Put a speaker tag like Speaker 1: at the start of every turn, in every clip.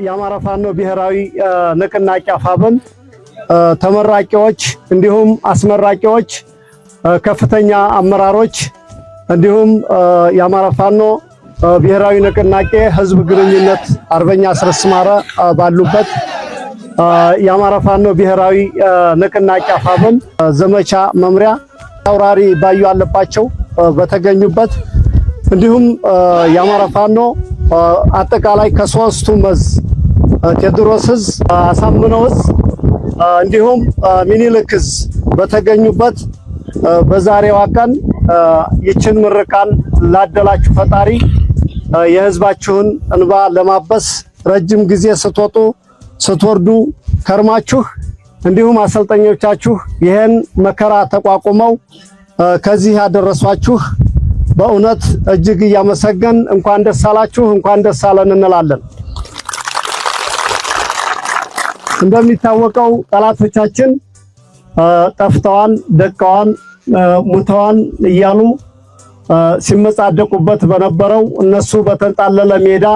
Speaker 1: የአማራ ፋኖ ብሔራዊ ንቅናቄ አፋብን ተመራቂዎች እንዲሁም አስመራቂዎች ከፍተኛ አመራሮች እንዲሁም የአማራ ፋኖ ብሔራዊ ንቅናቄ ህዝብ ግንኙነት አርበኛ አስረስ ማረ ባሉበት የአማራ ፋኖ ብሔራዊ ንቅናቄ አፋብን ዘመቻ መምሪያ አውራሪ ባዩ አለባቸው በተገኙበት እንዲሁም የአማራ ፋኖ አጠቃላይ ከሶስቱ መዝ ቴዎድሮስዝ አሳምነውዝ እንዲሁም ሚኒልክዝ በተገኙበት በዛሬው ቀን ይችን ምርቃን ላደላችሁ ፈጣሪ የህዝባችሁን እንባ ለማበስ ረጅም ጊዜ ስትወጡ ስትወርዱ ከርማችሁ እንዲሁም አሰልጣኞቻችሁ ይሄን መከራ ተቋቁመው ከዚህ ያደረሷችሁ በእውነት እጅግ ያመሰገን እንኳን ደስ አላችሁ እንኳን ደስ አለን እንላለን። እንደሚታወቀው ጠላቶቻችን ጠፍተዋን ደቀዋን ሙተዋን እያሉ ሲመጻደቁበት በነበረው እነሱ በተንጣለለ ሜዳ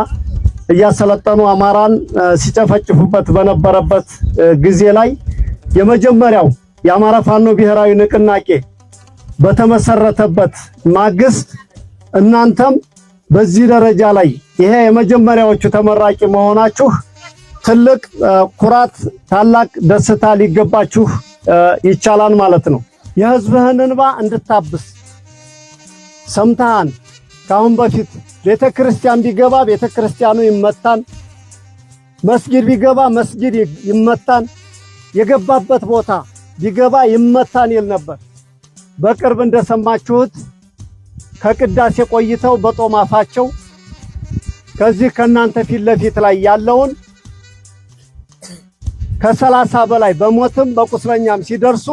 Speaker 1: እያሰለጠኑ አማራን ሲጨፈጭፉበት በነበረበት ጊዜ ላይ የመጀመሪያው የአማራ ፋኖ ብሔራዊ ንቅናቄ በተመሰረተበት ማግስት እናንተም በዚህ ደረጃ ላይ ይሄ የመጀመሪያዎቹ ተመራቂ መሆናችሁ ትልቅ ኩራት ታላቅ ደስታ ሊገባችሁ ይቻላል ማለት ነው። የህዝብህን እንባ እንድታብስ ሰምታን ካሁን በፊት ቤተክርስቲያን ቢገባ ቤተክርስቲያኑ ይመታን፣ መስጊድ ቢገባ መስጊድ ይመታን፣ የገባበት ቦታ ቢገባ ይመታን ይል ነበር። በቅርብ እንደሰማችሁት ከቅዳሴ ቆይተው በጦም አፋቸው ከዚህ ከናንተ ፊት ለፊት ላይ ያለውን ከ30 በላይ በሞትም በቁስለኛም ሲደርሱ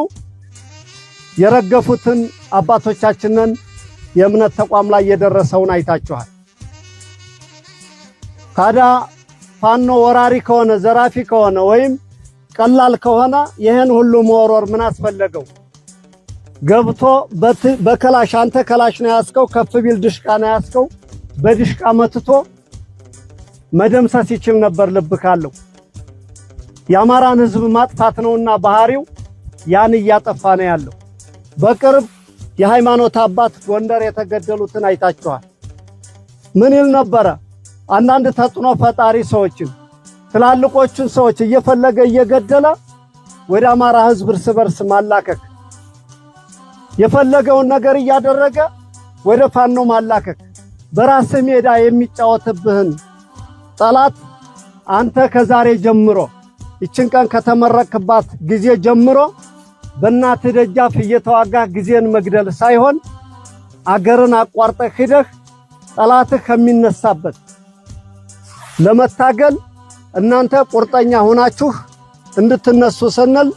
Speaker 1: የረገፉትን አባቶቻችንን የእምነት ተቋም ላይ የደረሰውን አይታችኋል። ታዲያ ፋኖ ወራሪ ከሆነ ዘራፊ ከሆነ ወይም ቀላል ከሆነ ይሄን ሁሉ መወርወር ምን አስፈለገው? ገብቶ በከላሽ አንተ ከላሽ ነው ያስከው ከፍ ቢል ድሽቃ ነው ያስከው በድሽቃ መትቶ መደምሰስ ይችል ነበር ልብ ካለው። የአማራን ህዝብ ማጥፋት ነውና ባህሪው ያን እያጠፋ ነው ያለው። በቅርብ የሃይማኖት አባት ጎንደር የተገደሉትን አይታችኋል። ምን ይል ነበረ? አንዳንድ ተጽዕኖ ፈጣሪ ሰዎችን ትላልቆቹን ሰዎች እየፈለገ እየገደለ ወደ አማራ ህዝብ እርስ በርስ ማላከክ የፈለገውን ነገር እያደረገ ወደ ፋኖ ማላከክ በራስ ሜዳ የሚጫወትብህን ጠላት አንተ ከዛሬ ጀምሮ ይችን ቀን ከተመረክባት ጊዜ ጀምሮ በእናት ደጃፍ እየተዋጋ ጊዜን መግደል ሳይሆን አገርን አቋርጠህ ሄደህ ጠላትህ ከሚነሳበት ለመታገል እናንተ ቁርጠኛ ሆናችሁ እንድትነሱ ስንል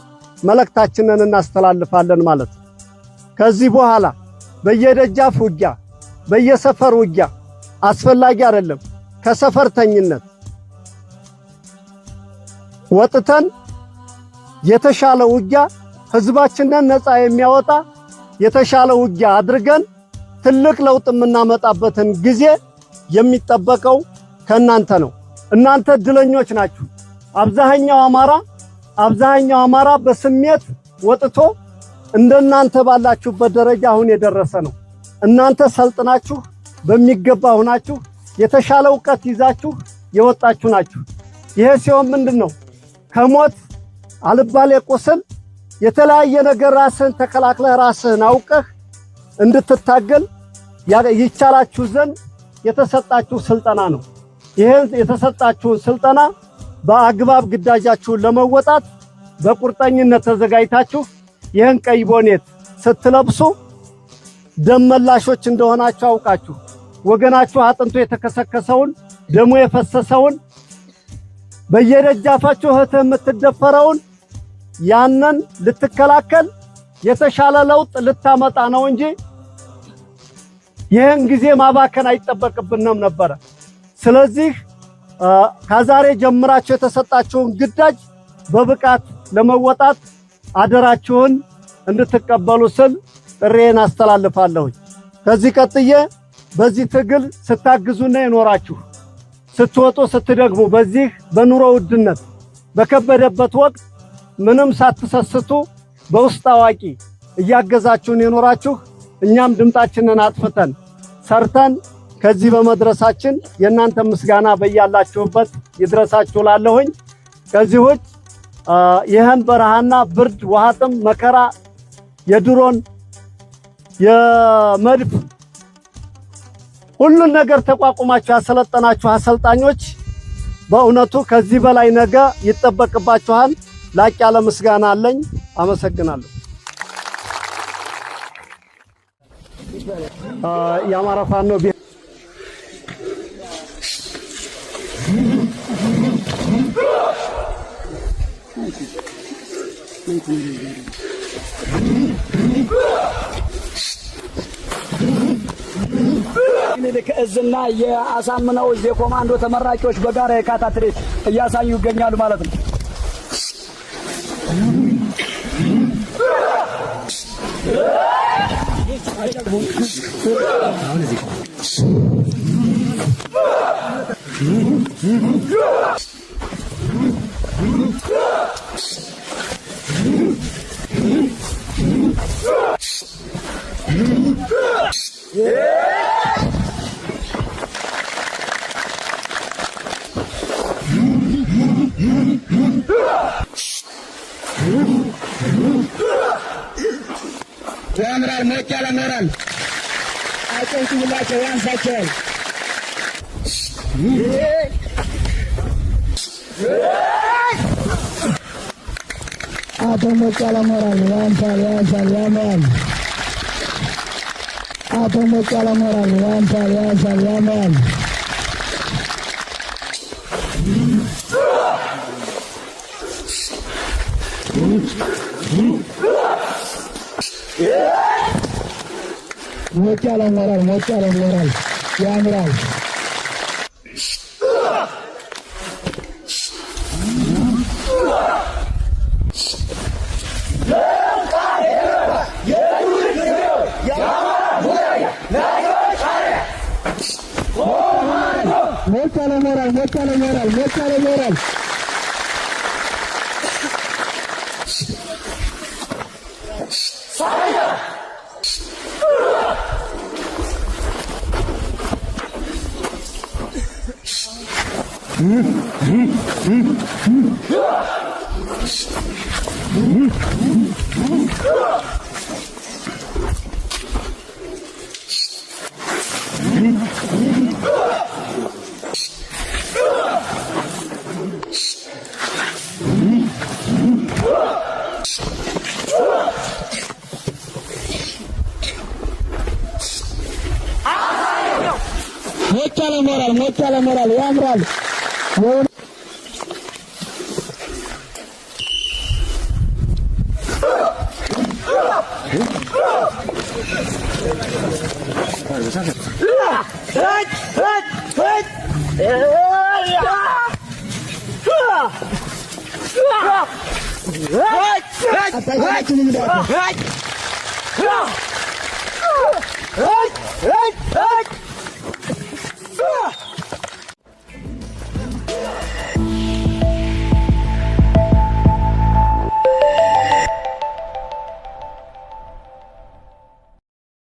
Speaker 1: መልእክታችንን እናስተላልፋለን ማለት ነው። ከዚህ በኋላ በየደጃፍ ውጊያ በየሰፈር ውጊያ አስፈላጊ አይደለም። ከሰፈርተኝነት ወጥተን የተሻለ ውጊያ ህዝባችንን ነፃ የሚያወጣ የተሻለ ውጊያ አድርገን ትልቅ ለውጥ የምናመጣበትን ጊዜ የሚጠበቀው ከናንተ ነው። እናንተ ድለኞች ናችሁ። አብዛኛው አማራ በስሜት ወጥቶ እንደናንተ ባላችሁበት ደረጃ አሁን የደረሰ ነው። እናንተ ሰልጥናችሁ በሚገባ ሆናችሁ የተሻለ ዕውቀት ይዛችሁ የወጣችሁ ናችሁ። ይሄ ሲሆን ምንድነው ከሞት አልባሌ ቁስል የተለያየ ነገር ራስን ተከላክለህ ራስህን አውቀህ እንድትታገል ይቻላችሁ ዘንድ የተሰጣችሁ ስልጠና ነው። ይሄን የተሰጣችሁ ስልጠና በአግባብ ግዳጃችሁን ለመወጣት በቁርጠኝነት ተዘጋጅታችሁ ይሄን ቀይ ቦኔት ስትለብሱ ደመላሾች እንደሆናችሁ አውቃችሁ ወገናችሁ አጥንቶ የተከሰከሰውን ደሙ የፈሰሰውን በየደጃፋችሁ እህትህ የምትደፈረውን ያንን ልትከላከል የተሻለ ለውጥ ልታመጣ ነው እንጂ ይሄን ጊዜ ማባከን አይጠበቅብንም ነበር። ስለዚህ ከዛሬ ጀምራችሁ የተሰጣችሁን ግዳጅ በብቃት ለመወጣት አደራችሁን እንድትቀበሉ ስል ጥሬን አስተላልፋለሁ። ከዚህ ቀጥዬ በዚህ ትግል ስታግዙና የኖራችሁ ስትወጡ ስትደግሙ በዚህ በኑሮ ውድነት በከበደበት ወቅት ምንም ሳትሰስቱ በውስጥ አዋቂ እያገዛችሁን የኖራችሁ እኛም ድምጣችንን አጥፍተን ሰርተን ከዚህ በመድረሳችን የእናንተ ምስጋና በያላችሁበት ይድረሳችሁ ላለሁኝ። ከዚህ ውጭ ይህን በረሃና ብርድ ውሃጥም መከራ የድሮን የመድፍ ሁሉን ነገር ተቋቁማችሁ ያሰለጠናችሁ አሰልጣኞች በእውነቱ ከዚህ በላይ ነገ ይጠበቅባችኋል። ላቅ ያለ ምስጋና አለኝ። አመሰግናለሁ። የአማራ ፋኖ
Speaker 2: እዝና የአሳምነው የኮማንዶ ተመራቂዎች በጋራ የካታ ትርኢት እያሳዩ ይገኛሉ ማለት ነው። ያምራል። ሞቅ ያለ ሞራል አጨብጭቡላቸው፣ ያንሳቸዋል። አቶ ሞቅ ያለ ሞራል ያንሳል፣ ያንሳል፣ ያምራል። አቶ ሞቅ ያለ ሞራል ያንሳል፣ ያንሳል፣ ያምራል። ሞቅ ያለ ሞራል፣ ሞቅ ያለ ሞራል ያምራል። ሞቅ ያለ ሞራል፣ ሞቅ ያለ ሞራል፣ ሞቅ ያለ ሞራል ሞቅ ያለ ሞራል፣ ሞቅ ያለ ሞራል ያምራል። Hey!